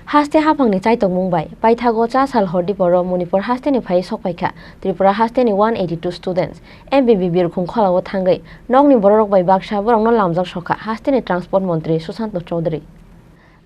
Haste Haphangni Chaitokmung bai Paithago Chasal Diporo Manipur Hasteni Phaiwi Sokphaikha Tripura Hasteni 182 students MBB Birkhum Kholago thangai nongni borok bai baksa borokno lamjak sokha Hasteni Transport Mantri Susanto Chaudhary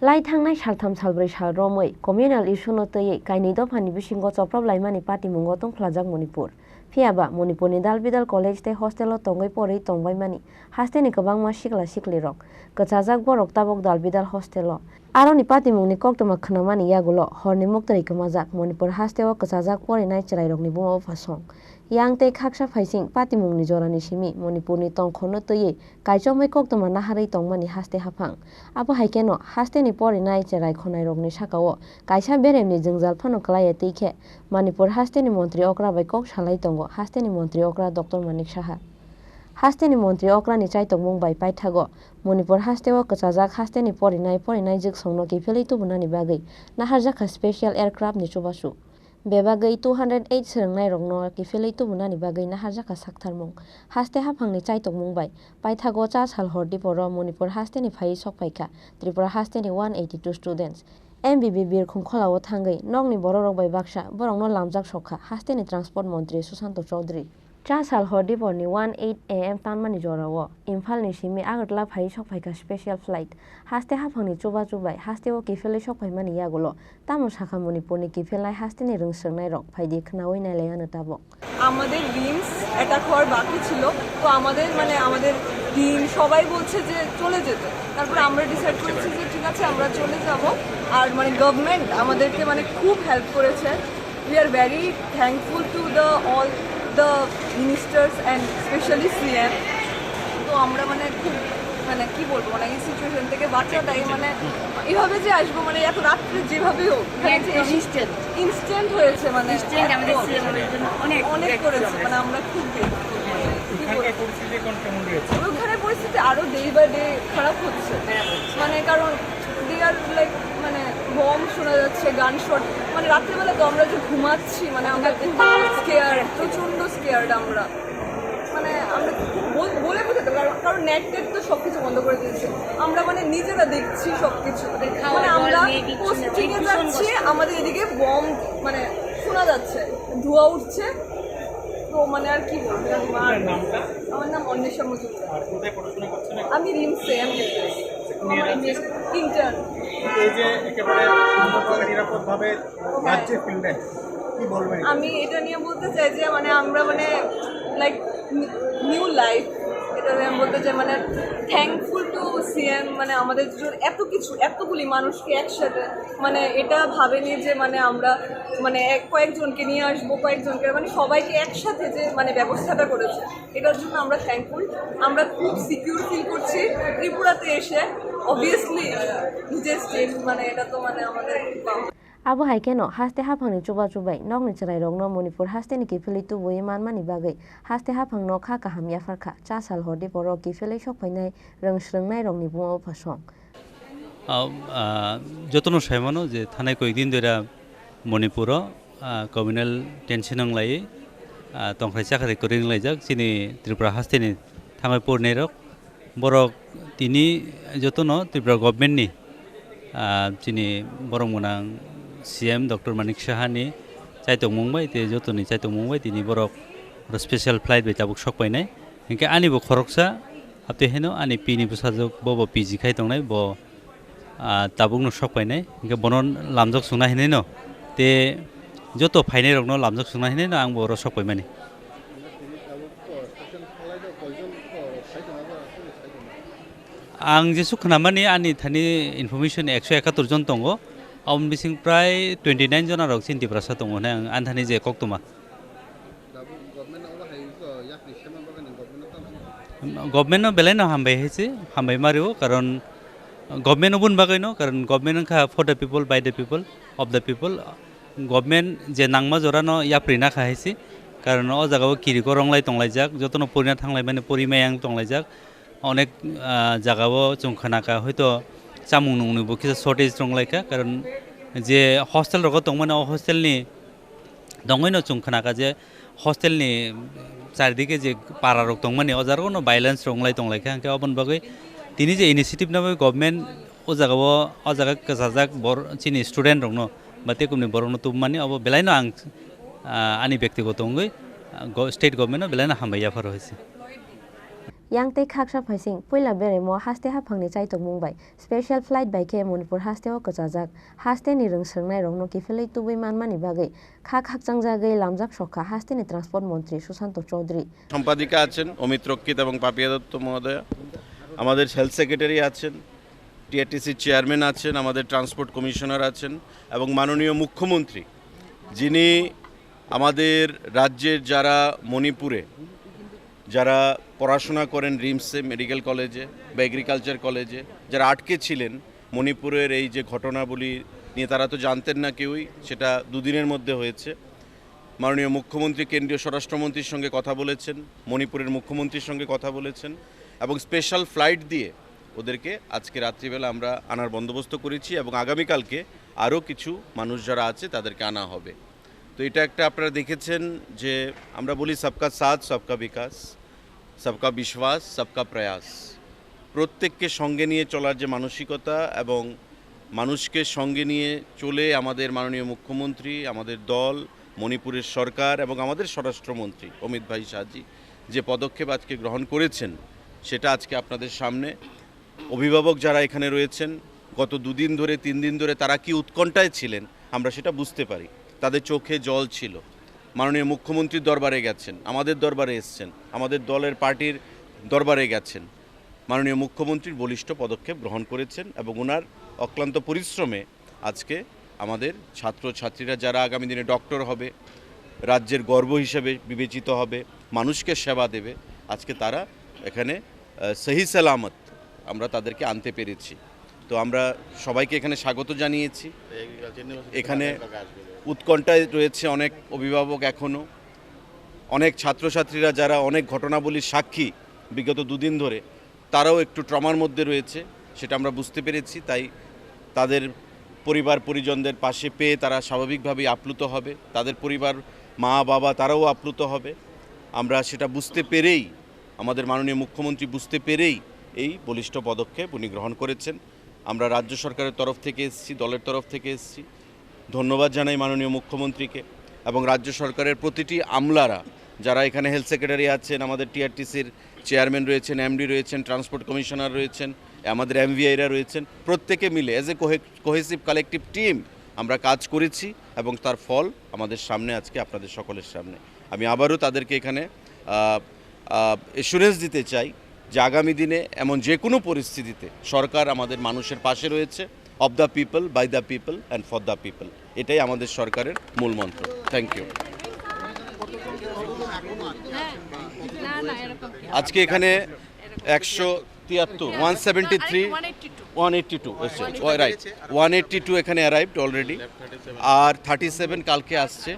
Lai thangnai saltham salbrei sal romoi communal issue no tei kaini dofani bisingo choprab laimani party mungo tongphlajak Manipur Phiaba Manipurni dalbidal college te hostelo tongai porei tongbai mani Hasteni kwbangma sikla sikli rok kachajak borok tabok dalbidal hostelo Aroni party mungni koktoma khnamani yagulo horni muktari kamajak Manipur hasteo kachajak porinai chrairokni bumo phasong yang te khaksa phaising party mungni jorani simi Manipurni tongkhono tei kaijomai koktoma naharei tongmani haste haphang abo haikeno hasteni porinai chrai khonairokni sakao kaisa beremni jingjal phano klai teikhe Manipur hasteni mantri okra bai kok salai tongo hasteni mantri okra Dr. Manik Saha Hasteni Mantri Okrani Chaitokmung bai Paithago Manipur hasteo kachajak hasteni porinai jiksongno kifeli tubunani bagai naharjaka special aircraft ni chubasu bebagai 208 srengnai rokno kifeli tubunani bagai naharjaka saktharmung haste haphangni Chaitokmung bai Paithago Chasal Diporo Manipur hasteni Phaiwi Sokphaikha Tripura hasteni 182 students MBB Birkhum Kholago thangai nongni borok bai baksa borokno lamjak sokha hasteni Transport Mantri Susanto Chaudhary Chasal Diporni 18 AM tanmani jorao Imphal ni simi Agartala Phaiwi Sokphaikha special flight haste haphangni chubai hasteo kifeli sokphaimani yagulo tamo sakha Manipurni kifelai hasteni rungsrangnai rok phaidi khnaoi nailai ano tabo আমাদের dreams attack হওয়ার বাকি ছিল তো আমাদের team সবাই বলছে যে চলে যেতে তারপর আমরা ডিসাইড করেছি যে ঠিক আছে আমরা চলে যাব আর গভর্নমেন্ট আমাদেরকে খুব হেল্প করেছে we are very thankful to the all the ministers and especially CM তো আমরা খুব কি বলবো এই সিচুয়েশন থেকে বাঁচাটাই এইভাবে যে আসবো এত রাত্রে যেভাবে হোক ইনস্ট্যান্ট হয়েছে অনেক করেছে আমরা খুব ওখানে পরিস্থিতি আরো ডে বাই ডে খারাপ হচ্ছে কারণ দে আর লাইক বম শোনা যাচ্ছে গান শট রাত্রিবেলা তো আমরা যে ঘুমাচ্ছি আমরা প্রচন্ড স্কেয়ার্ড আমরা আমরা বলে বোঝাতে কারণ নেট তো সবকিছু বন্ধ করে দিয়েছে আমরা নিজেরা দেখছি সবকিছু আমরা পোস্টিংয়ে যাচ্ছি আমাদের এদিকে বম শোনা যাচ্ছে ধোঁয়া উঠছে তো আর কি বলবো আমার নাম অন্বেষা মজুমদার আমি রিমসে ইন্টার্ন আমি এটা নিয়ে বলতে চাই যে আমরা লাইক নিউ লাইফ এটা আমি বলতে চাই থ্যাঙ্কফুল টু সিএম আমাদের জন্য এতগুলি মানুষকে একসাথে এটা ভাবেনি যে আমরা কয়েকজনকে নিয়ে আসবো কয়েকজনকে সবাইকে একসাথে যে ব্যবস্থাটা করেছে এটার জন্য আমরা থ্যাঙ্কফুল আমরা খুব সিকিউর ফিল করছি ত্রিপুরাতে এসে অবভিয়াসলি নিজের স্টেট এটা তো আমাদের Abo haikeno haste haphangni chubai nokni chrai rokno Manipur hasteni kifeli tubui manmani bagai haste haphangno kha kaham yafarkha Chasal Diporo kifeli sokphainai rungsrangnai rokni bumo phasong jotono saimano je thanai koikdin dera Manipuro communal tension anglai tongkhai chakari koring laijak Chini Tripura hasteni thangai pornei rok borok tini jotono Tripura government ni Chini borok munang CM Dr. Manik Saha ni Chaitokmung bai te jotoni Chaitokmung bai tini borok special flight bai tabuk sokpainai hingke ani bo khoroksa apte heno ani pini busajok bo PG khai tongnai bo tabuk no sokpainai hingke bonon lamjok sungna hinai no te joto phainai rokno lamjok sungna hinai no ang bo ro sokpaimani ang jesu khnamani ani thani information 171 jon tongo Aum bising prai 29 jona rok Chin Tripura tongo na anthani je koktoma government no belai no hambai hese hambai mario karon government bun bagai no karon government kha for the people by the people of the people government je nangma jora no yaprina kha hese karon o jagao kiri koronglai tonglai jak jotono porina thanglai mane porimayang tonglai jak অনেক জায়গাও চংখানাকা হয়তো চামুং নংনি বকিসা shortage দংলাইকা কারণ যে hostel rock দংমানে হস্টেলনি দংয়নো চংখানাকা যে হস্টেলনি চারিদিকে যে পাড়া rock দংমানে অজারগনো violence রংলাই দংলাইকা অবন বাগৈ তিনি যে ইনিশিয়েটিভ নামে government o jaga kasajak bor chini student rokno ba tekumni borokno tummani abo belaino ang ani ব্যক্তিগত ongoi state government belaino hamaya phar hoise yang te khaksa phaising poila bere mo haste haphangni Chaitokmung bai special flight bai ke Manipur haste o kachajak Hasteni rungsrangnai rokno kifelei tubui manmani bagai khak hakchangjagai lamjak sokha Hasteni transport মন্ত্রী সুশান্ত চৌধুরী সম্পাদিকা আছেন অমিত রক্ষিত এবং পাপিয়া দত্ত মহোদয় আমাদের health secretary আছেন TRTC chairman আছেন আমাদের transport commissioner আছেন এবং মাননীয় মুখ্যমন্ত্রী যিনি আমাদের রাজ্যের যারা মণিপুরে যারা পড়াশোনা করেন রিমসে মেডিকেল কলেজে বা এগ্রিকালচার কলেজে যারা আটকে ছিলেন মণিপুরের এই যে ঘটনাবলী নিয়ে তারা তো জানতেন না কেউই সেটা দুদিনের মধ্যে হয়েছে মাননীয় মুখ্যমন্ত্রী কেন্দ্রীয় স্বরাষ্ট্রমন্ত্রীর সঙ্গে কথা বলেছেন মণিপুরের মুখ্যমন্ত্রীর সঙ্গে কথা বলেছেন এবং স্পেশাল ফ্লাইট দিয়ে ওদেরকে আজকে রাত্রিবেলা আমরা আনার বন্দোবস্ত করেছি এবং আগামীকালকে আরও কিছু মানুষ যারা আছে তাদেরকে আনা হবে তো এটা একটা আপনারা দেখেছেন যে আমরা বলি সবকা সাথ সবকা বিকাশ সবকা বিশ্বাস সবকা প্রয়াস প্রত্যেককে সঙ্গে নিয়ে চলার যে মানসিকতা এবং মানুষকে সঙ্গে নিয়ে চলে আমাদের মাননীয় মুখ্যমন্ত্রী আমাদের দল মণিপুরের সরকার এবং আমাদের স্বরাষ্ট্রমন্ত্রী অমিত ভাই শাহজি যে পদক্ষেপ আজকে গ্রহণ করেছেন সেটা আজকে আপনাদের সামনে অভিভাবক যারা এখানে রয়েছেন গত দুদিন ধরে 3 দিন ধরে তারা কি উৎকণ্ঠায় ছিলেন আমরা সেটা বুঝতে পারি তাদের চোখে জল ছিল মাননীয় মুখ্যমন্ত্রীর দরবারে গেছেন আমাদের দরবারে এসেছেন আমাদের দলের পার্টির দরবারে গেছেন মাননীয় মুখ্যমন্ত্রীর বলিষ্ঠ পদক্ষেপ গ্রহণ করেছেন এবং ওনার অক্লান্ত পরিশ্রমে আজকে আমাদের ছাত্রছাত্রীরা যারা আগামী দিনে ডক্টর হবে রাজ্যের গর্ব হিসেবে বিবেচিত হবে মানুষকে সেবা দেবে আজকে তারা এখানে সহি সালামত আমরা তাদেরকে আনতে পেরেছি তো আমরা সবাইকে এখানে স্বাগত জানিয়েছি এখানে উৎকণ্ঠায় রয়েছে অনেক অভিভাবক এখনও অনেক ছাত্রছাত্রীরা যারা অনেক ঘটনাবলীর সাক্ষী বিগত দুদিন ধরে তারাও একটু ট্রমার মধ্যে রয়েছে সেটা আমরা বুঝতে পেরেছি তাই তাদের পরিবার পরিজনদের পাশে পেয়ে তারা স্বাভাবিকভাবেই আপ্লুত হবে তাদের পরিবার মা বাবা তারাও আপ্লুত হবে আমরা সেটা বুঝতে পেরেই আমাদের মাননীয় মুখ্যমন্ত্রী বুঝতে পেরেই এই বলিষ্ঠ পদক্ষেপ উনি গ্রহণ করেছেন আমরা রাজ্য সরকারের তরফ থেকে এসেছি দলের তরফ থেকে এসেছি ধন্যবাদ জানাই মাননীয় মুখ্যমন্ত্রীকে এবং রাজ্য সরকারের প্রতিটি আমলারা যারা এখানে হেলথ সেক্রেটারি আছেন আমাদের টিআরটিসির চেয়ারম্যান রয়েছেন এমডি রয়েছেন ট্রান্সপোর্ট কমিশনার রয়েছেন আমাদের এমভিআইরা রয়েছেন প্রত্যেকে মিলে as a cohesive collective team আমরা কাজ করেছি এবং তার ফল আমাদের সামনে আজকে আপনাদের সকলের সামনে আমি আবারও তাদেরকে এখানে এসুরেন্স দিতে চাই যে আগামী দিনে এমন যে কোনো পরিস্থিতিতে সরকার আমাদের মানুষের পাশে রয়েছে of the people by the people and for the people এটাই আমাদের সরকারের মূল মন্ত্র থ্যাংক ইউ আজকে এখানে 173 রাইট 182 এখানে অ্যারাইভড অলরেডি আর 37 কালকে আসছে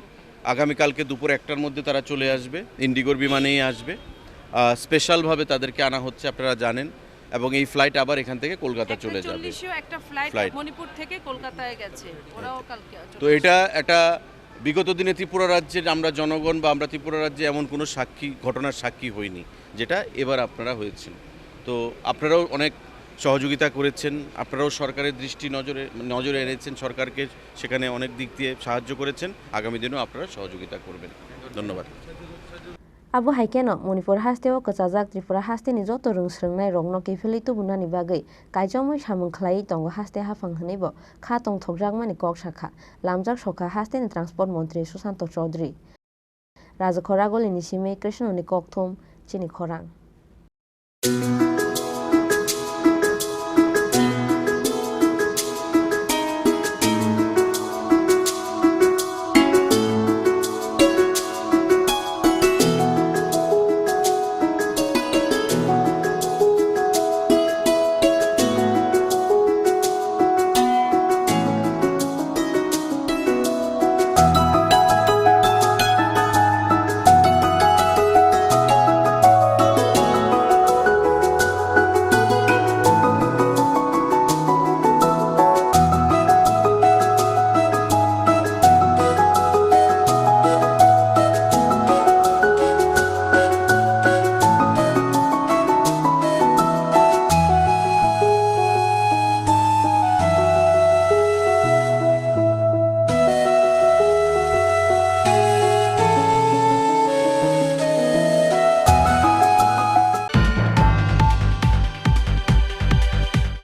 আগামীকালকে দুপুর 1টার মধ্যে তারা চলে আসবে ইন্ডিগোর বিমানেই আসবে স্পেশালভাবে তাদেরকে আনা হচ্ছে আপনারা জানেন এবং এই ফ্লাইট আবার এখান থেকে কলকাতা চলে যাবে একটা ফ্লাইট মণিপুর থেকে কলকাতায় গেছে ওরাও কালকে তো এটা একটা বিগত দিনে ত্রিপুরা রাজ্যের আমরা জনগণ বা আমরা ত্রিপুরা রাজ্যে এমন কোনো ঘটনার সাক্ষী হইনি যেটা এবার আপনারা হয়েছেন তো আপনারাও অনেক সহযোগিতা করেছেন আপনারাও সরকারের দৃষ্টি নজরে এনেছেন সরকারকে সেখানে অনেক দিক দিয়ে সাহায্য করেছেন আগামী দিনেও আপনারা সহযোগিতা করবেন ধন্যবাদ Abu haikeno Manipur hasteo kachajak Tripura hasteni joto rungsrangnai rokno kephilei tubunani bagai kaijomoi samung khlai tongo haste Haphangni bo kha tong thokjakmani kok sakha lamjak sokha hasteni transport মন্ত্রী সুশান্ত চৌধুরী রাজখরা গলিনি সিমে কৃষ্ণনি kokthom Chini Khorang